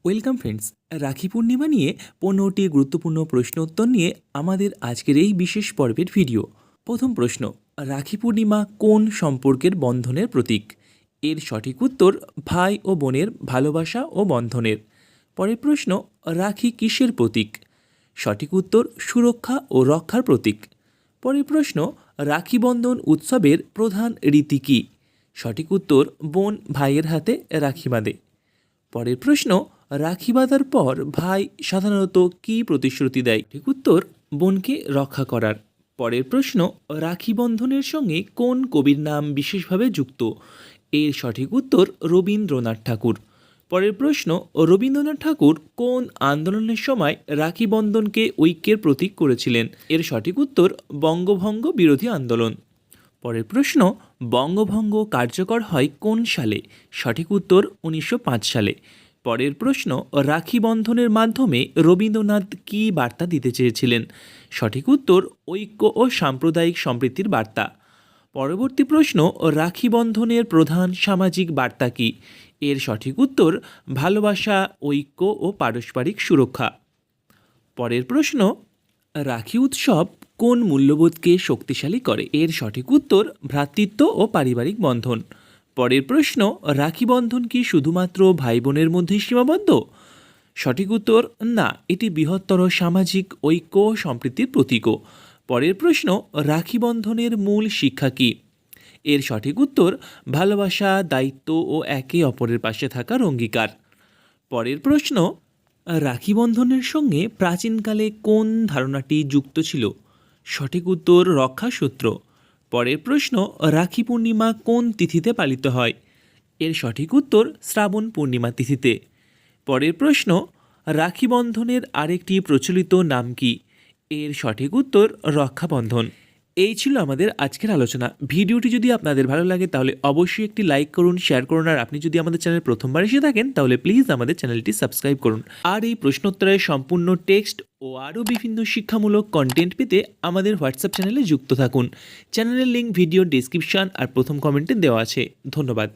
Welcome friends. Rakhi Purnima নিয়ে 15টি গুরুত্বপূর্ণ প্রশ্ন উত্তর নিয়ে আমাদের আজকের এই বিশেষ পর্বের ভিডিও। প্রথম প্রশ্ন, রাখি পূর্ণিমা কোন সম্পর্কের বন্ধনের প্রতীক? এর সঠিক উত্তর ভাই ও বোনের ভালোবাসা ও বন্ধনের। পরের প্রশ্ন, রাখি কিসের প্রতীক? সঠিক উত্তর সুরক্ষা ও রক্ষার প্রতীক। পরের প্রশ্ন, রাখি বন্ধন উৎসবের প্রধান রীতি কী? সঠিক উত্তর বোন ভাইয়ের হাতে রাখি বাঁধে। পরের প্রশ্ন, রাখি বাঁধার পর ভাই সাধারণত কী প্রতিশ্রুতি দেয়? ঠিক উত্তর বোনকে রক্ষা করার। পরের প্রশ্ন, রাখি বন্ধনের সঙ্গে কোন কবির নাম বিশেষভাবে যুক্ত? এর সঠিক উত্তর রবীন্দ্রনাথ ঠাকুর। পরের প্রশ্ন, রবীন্দ্রনাথ ঠাকুর কোন আন্দোলনের সময় রাখি বন্ধনকে ঐক্যের প্রতীক করেছিলেন? এর সঠিক উত্তর বঙ্গভঙ্গ বিরোধী আন্দোলন। পরের প্রশ্ন, বঙ্গভঙ্গ কার্যকর হয় কোন সালে? সঠিক উত্তর 1905 সালে। পরের প্রশ্ন, রাখি বন্ধনের মাধ্যমে রবীন্দ্রনাথ কী বার্তা দিতে চেয়েছিলেন? সঠিক উত্তর ঐক্য ও সাম্প্রদায়িক সম্প্রীতির বার্তা। পরবর্তী প্রশ্ন, রাখি বন্ধনের প্রধান সামাজিক বার্তা কী? এর সঠিক উত্তর ভালোবাসা, ঐক্য ও পারস্পরিক সুরক্ষা। পরের প্রশ্ন, রাখি উৎসব কোন মূল্যবোধকে শক্তিশালী করে? এর সঠিক উত্তর ভ্রাতৃত্ব ও পারিবারিক বন্ধন। পরের প্রশ্ন, রাখি বন্ধন কি শুধুমাত্র ভাই বোনের মধ্যেই সীমাবদ্ধ? সঠিক উত্তর না, এটি বৃহত্তর সামাজিক ঐক্য ও সম্প্রীতির প্রতীকও। পরের প্রশ্ন, রাখি বন্ধনের মূল শিক্ষা কী? এর সঠিক উত্তর ভালোবাসা, দায়িত্ব ও একে অপরের পাশে থাকার অঙ্গীকার। পরের প্রশ্ন, রাখি বন্ধনের সঙ্গে প্রাচীনকালে কোন ধারণাটি যুক্ত ছিল? সঠিক উত্তর রক্ষাসূত্র। পরের প্রশ্ন, রাখি পূর্ণিমা কোন তিথিতে পালিত হয়? এর সঠিক উত্তর শ্রাবণ পূর্ণিমা তিথিতে। পরের প্রশ্ন, রাখি বন্ধনের আরেকটি প্রচলিত নাম কি? এর সঠিক উত্তর রক্ষাবন্ধন। এই ছিল আমাদের আজকের আলোচনা। ভিডিওটি যদি আপনাদের ভালো লাগে তাহলে অবশ্যই একটি লাইক করুন, শেয়ার করুন, আর আপনি যদি আমাদের চ্যানেল প্রথমবার এসে থাকেন তাহলে প্লিজ আমাদের চ্যানেলটি সাবস্ক্রাইব করুন। আর এই প্রশ্নোত্তরের সম্পূর্ণ টেক্সট ও আরও বিভিন্ন শিক্ষামূলক কন্টেন্ট পেতে আমাদের হোয়াটসঅ্যাপ চ্যানেলে যুক্ত থাকুন। চ্যানেলের লিঙ্ক ভিডিও ডেসক্রিপশন আর প্রথম কমেন্টে দেওয়া আছে। ধন্যবাদ।